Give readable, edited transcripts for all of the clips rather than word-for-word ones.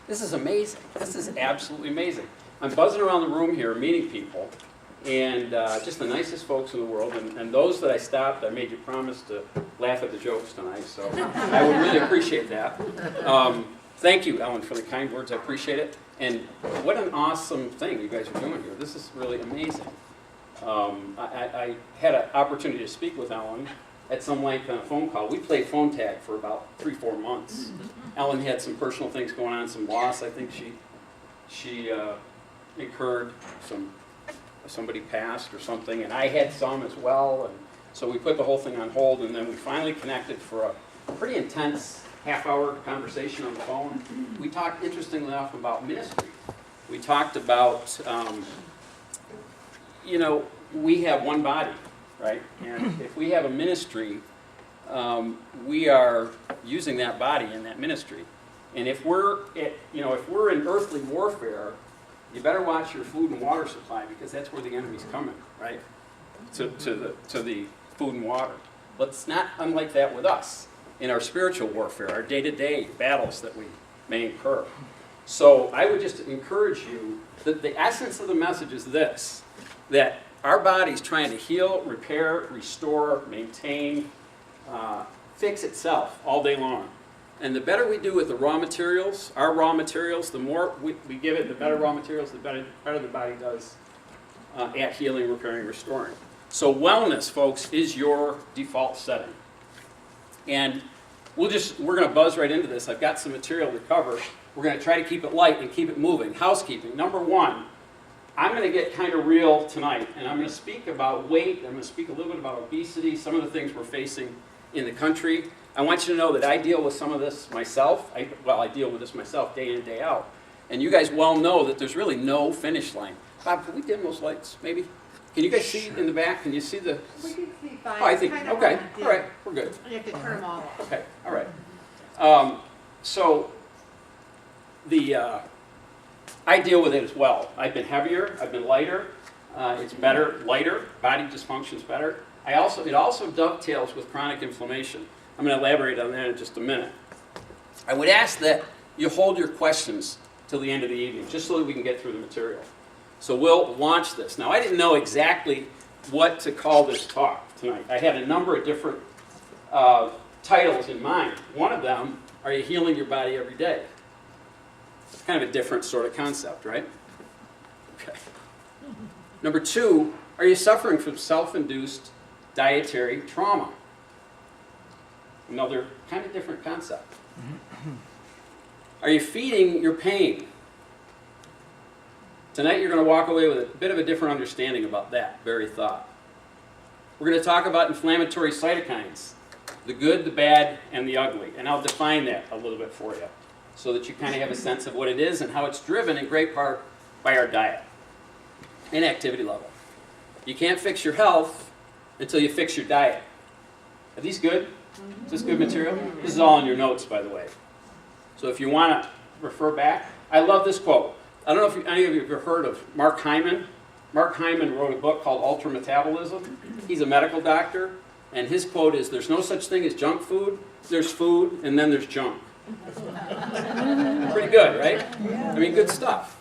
This is amazing. This is absolutely amazing. I'm buzzing around the room here, meeting people, and just the nicest folks in the world. And those that I stopped, I made you promise to laugh at the jokes tonight, so I would really appreciate that. Thank you, Ellen, for the kind words. I appreciate it. And what an awesome thing you guys are doing here. This is really amazing. I had an opportunity to speak with Ellen at some length on a phone call. We played phone tag for about 3-4 months. Ellen had some personal things going on, some loss. I think she incurred somebody passed or something, and I had some as well. And so we put the whole thing on hold, and then we finally connected for a pretty intense half-hour conversation on the phone. We talked, interestingly enough, about ministry. We talked about, you know, we have one body, right? And if we have a ministry, we are using that body in that ministry. And if we're in earthly warfare, you better watch your food and water supply, because that's where the enemy's coming, right? To the food and water. But it's not unlike that with us in our spiritual warfare, our day-to-day battles that we may incur. So I would just encourage you that the essence of the message is this, that our body's trying to heal, repair, restore, maintain, fix itself all day long. And the better we do with the raw materials, our raw materials, the more we give it, the better raw materials, the better the body does at healing, repairing, restoring. So wellness, folks, is your default setting. And we're going to buzz right into this. I've got some material to cover. We're going to try to keep it light and keep it moving. Housekeeping. Number one, I'm going to get kind of real tonight, and I'm going to speak about weight. I'm going to speak a little bit about obesity, some of the things we're facing in the country. I want you to know that I deal with some of this myself. I deal with this myself day in, day out. And you guys well know that there's really no finish line. Bob, can we dim those lights, maybe? Can you guys see in the back? Can you see the... We can see fine. Oh, I think, okay, all right, we're good. You have to turn them off. Okay, all right. So, I deal with it as well. I've been heavier, I've been lighter. It's better, lighter, body dysfunction's better. It also dovetails with chronic inflammation. I'm going to elaborate on that in just a minute. I would ask that you hold your questions till the end of the evening, just so that we can get through the material. So we'll launch this. Now, I didn't know exactly what to call this talk tonight. I had a number of different titles in mind. One of them, are you healing your body every day? It's kind of a different sort of concept, right? Okay. Number two, are you suffering from self-induced dietary trauma? Another kind of different concept. Are you feeding your pain? Tonight you're going to walk away with a bit of a different understanding about that very thought. We're going to talk about inflammatory cytokines, the good, the bad, and the ugly. And I'll define that a little bit for you so that you kind of have a sense of what it is and how it's driven in great part by our diet and activity level. You can't fix your health until you fix your diet. Are these good? Is this good material? This is all in your notes, by the way. So if you want to refer back, I love this quote. I don't know if any of you have ever heard of Mark Hyman. Mark Hyman wrote a book called Ultrametabolism. He's a medical doctor, and his quote is, "There's no such thing as junk food. There's food, and then there's junk." Pretty good, right? I mean, good stuff.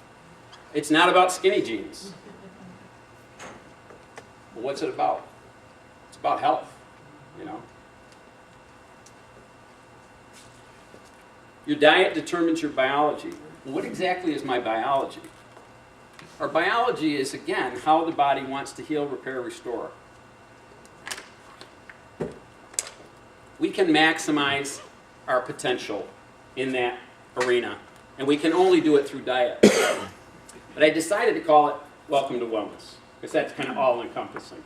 It's not about skinny jeans. Well, what's it about? It's about health, you know. Your diet determines your biology. What exactly is my biology? Our biology is, again, how the body wants to heal, repair, restore. We can maximize our potential in that arena, and we can only do it through diet. But I decided to call it Welcome to Wellness, because that's kind of all-encompassing.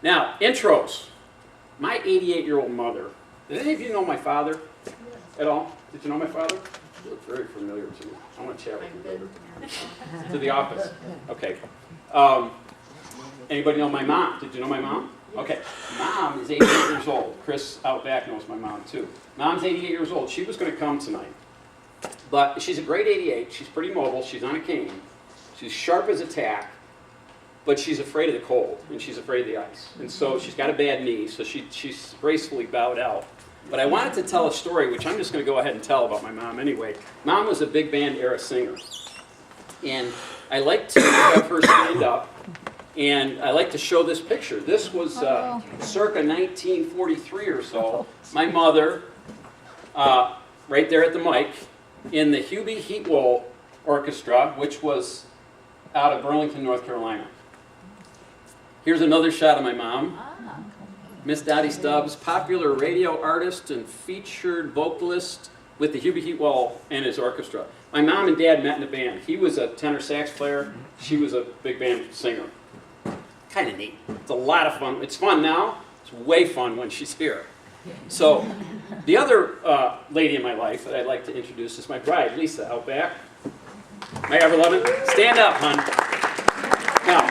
Now, intros. My 88-year-old mother. Did any of you know my father at all? Did you know my father? You look very familiar to me. I want to chat with you later. To the office. Okay. Anybody know my mom? Did you know my mom? Okay. Mom is 88 years old. Chris out back knows my mom too. Mom's 88 years old. She was going to come tonight. But she's a great 88. She's pretty mobile. She's on a cane. She's sharp as a tack. But she's afraid of the cold, and she's afraid of the ice. And so she's got a bad knee, so she's gracefully bowed out. But I wanted to tell a story, which I'm just going to go ahead and tell about my mom anyway. Mom was a big band era singer. And I like to have her stand up, and I like to show this picture. This was circa 1943 or so. My mother, right there at the mic, in the Hubie Heatwell Orchestra, which was out of Burlington, North Carolina. Here's another shot of my mom. Miss Dottie Stubbs, popular radio artist and featured vocalist with the Hubie Heatwell and his orchestra. My mom and dad met in a band. He was a tenor sax player. She was a big band singer. Kind of neat. It's a lot of fun. It's fun now. It's way fun when she's here. So the other lady in my life that I'd like to introduce is my bride, Lisa, out back. My ever-loving. Stand up, hon. Now,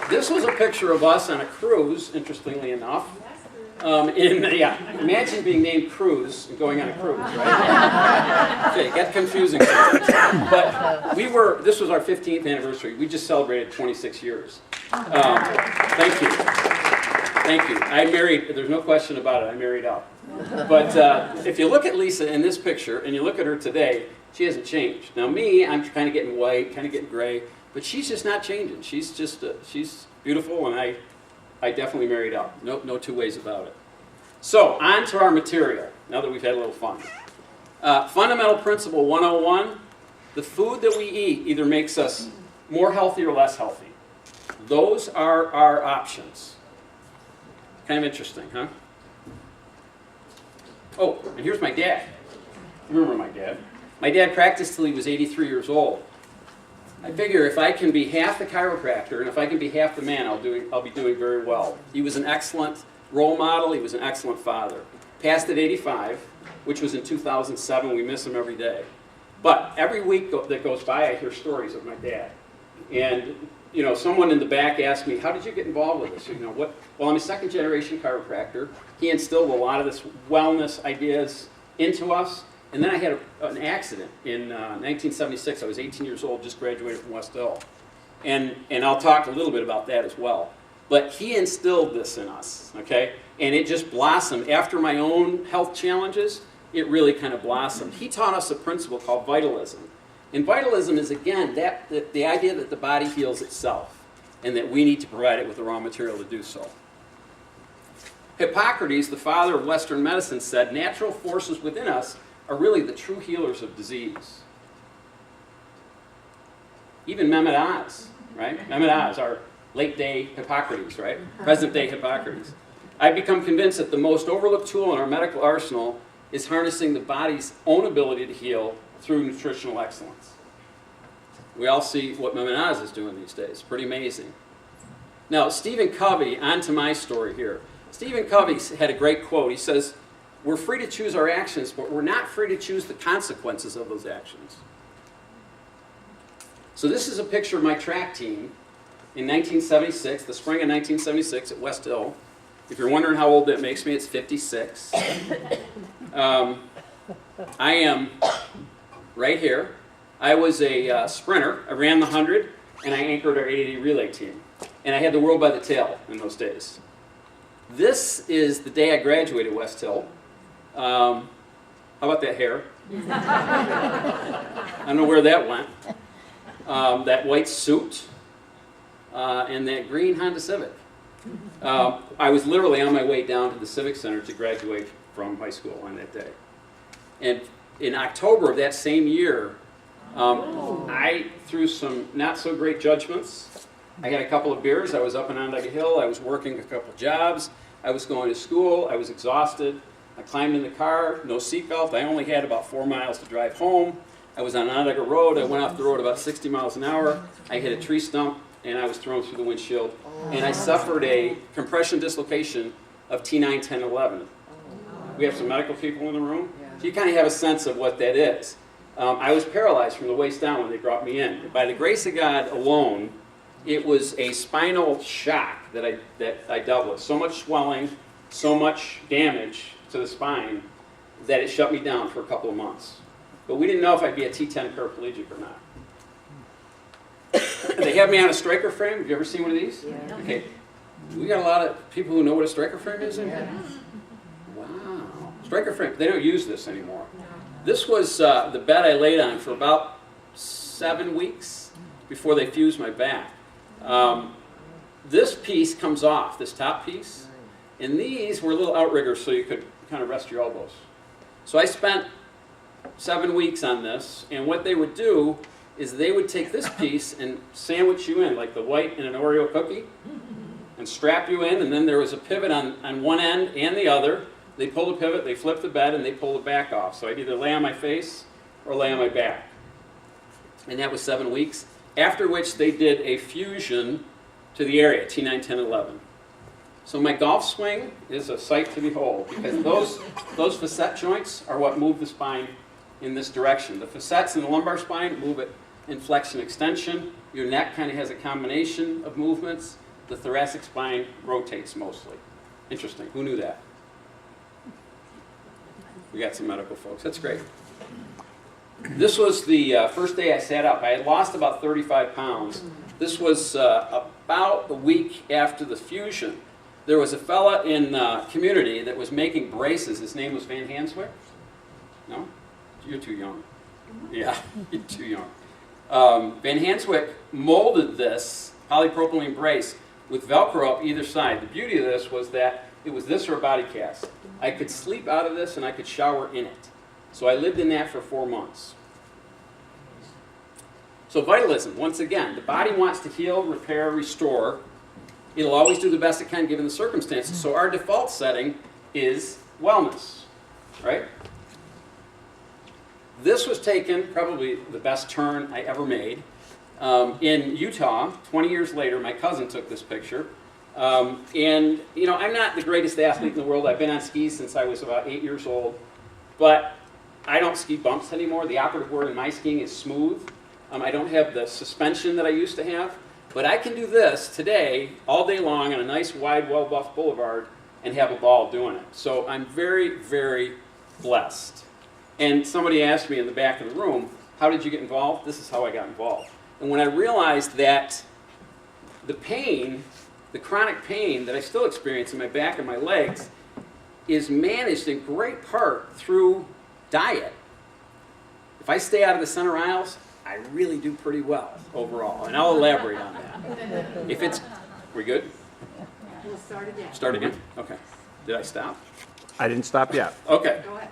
this was a picture of us on a cruise, interestingly enough. Imagine being named Cruse and going on a cruise, right? Okay, it got confusing sometimes. But this was our 15th anniversary. We just celebrated 26 years. Thank you. Thank you. I married, there's no question about it, I married up. But if you look at Lisa in this picture and you look at her today, she hasn't changed. Now me, I'm kind of getting white, kind of getting gray, but she's just not changing. She's just, she's beautiful, and I definitely married up. No two ways about it. So, on to our material, now that we've had a little fun. Fundamental Principle 101, the food that we eat either makes us more healthy or less healthy. Those are our options. Kind of interesting, huh? Oh, and here's my dad. Remember my dad? My dad practiced till he was 83 years old. I figure if I can be half the chiropractor and if I can be half the man, I'll be doing very well. He was an excellent role model. He was an excellent father. Passed at 85, which was in 2007. We miss him every day. But every week that goes by, I hear stories of my dad. And you know, someone in the back asked me, "How did you get involved with this?" You know, what? Well, I'm a second-generation chiropractor. He instilled a lot of this wellness ideas into us. And then I had an accident in 1976. I was 18 years old, just graduated from West Hill. And I'll talk a little bit about that as well. But he instilled this in us, okay? And it just blossomed. After my own health challenges, it really kind of blossomed. He taught us a principle called vitalism. And vitalism is, again, the idea that the body heals itself and that we need to provide it with the raw material to do so. Hippocrates, the father of Western medicine, said, natural forces within us are really the true healers of disease. Even Mehmet Oz, right? Mehmet Oz, our late-day Hippocrates, right? Present-day Hippocrates. I've become convinced that the most overlooked tool in our medical arsenal is harnessing the body's own ability to heal through nutritional excellence. We all see what Mehmet Oz is doing these days. Pretty amazing. Now, Stephen Covey, on to my story here. Stephen Covey had a great quote. He says, "We're free to choose our actions, but we're not free to choose the consequences of those actions." So this is a picture of my track team in 1976, the spring of 1976 at West Hill. If you're wondering how old that makes me, it's 56. I am right here. I was a sprinter. I ran the 100, and I anchored our 880 relay team. And I had the world by the tail in those days. This is the day I graduated West Hill. How about that hair? I don't know where that went. That white suit and that green Honda Civic. I was literally on my way down to the Civic Center to graduate from high school on that day. And in October of that same year, I threw some not so great judgments. I had a couple of beers. I was up and Onondaga Hill. I was working a couple jobs. I was going to school. I was exhausted. I climbed in the car, no seatbelt. I only had about 4 miles to drive home. I was on Onondaga Road. I went off the road about 60 miles an hour. I hit a tree stump, and I was thrown through the windshield. And I suffered a compression dislocation of T9, 10, 11. We have some medical people in the room. So you kind of have a sense of what that is. I was paralyzed from the waist down when they brought me in. By the grace of God alone, it was a spinal shock that I dealt with. So much swelling, so much damage to the spine that it shut me down for a couple of months. But we didn't know if I'd be a T10 paraplegic or not. They have me on a striker frame. Have you ever seen one of these? Yeah. Okay. We got a lot of people who know what a striker frame is in here. Striker frame, they don't use this anymore. This was the bed I laid on for about 7 weeks before they fused my back. This piece comes off, this top piece, and these were little outriggers so you could kind of rest your elbows. So I spent 7 weeks on this, and what they would do is they would take this piece and sandwich you in, like the white in an Oreo cookie, and strap you in, and then there was a pivot on one end and the other. They pull the pivot, they flip the bed, and they pull the back off. So I'd either lay on my face or lay on my back. And that was 7 weeks, after which they did a fusion to the area, T9, 10, 11. So my golf swing is a sight to behold, because those facet joints are what move the spine in this direction. The facets in the lumbar spine move it in flexion extension. Your neck kind of has a combination of movements. The thoracic spine rotates mostly. Interesting. Who knew that? We got some medical folks. That's great. This was the first day I sat up. I had lost about 35 pounds. This was about a week after the fusion. There was a fella in community that was making braces. His name was Van Hanswick. No? You're too young. Yeah, you're too young. Van Hanswick molded this polypropylene brace with Velcro up either side. The beauty of this was that it was this or a body cast. I could sleep out of this and I could shower in it. So I lived in that for 4 months. So vitalism, once again, the body wants to heal, repair, restore. It'll always do the best it can given the circumstances. So our default setting is wellness, right? This was taken, probably the best turn I ever made. In Utah, 20 years later, my cousin took this picture. And, you know, I'm not the greatest athlete in the world. I've been on skis since I was about 8 years old. But I don't ski bumps anymore. The operative word in my skiing is smooth. I don't have the suspension that I used to have. But I can do this today, all day long, on a nice, wide, well-buffed boulevard and have a ball doing it. So I'm very, very blessed. And somebody asked me in the back of the room, how did you get involved? This is how I got involved. And when I realized that the pain, the chronic pain that I still experience in my back and my legs is managed in great part through diet. If I stay out of the center aisles, I really do pretty well overall. And I'll elaborate on that. If it's, we good? We'll start again. Start again? Okay. Did I stop? I didn't stop yet. Okay. Go ahead.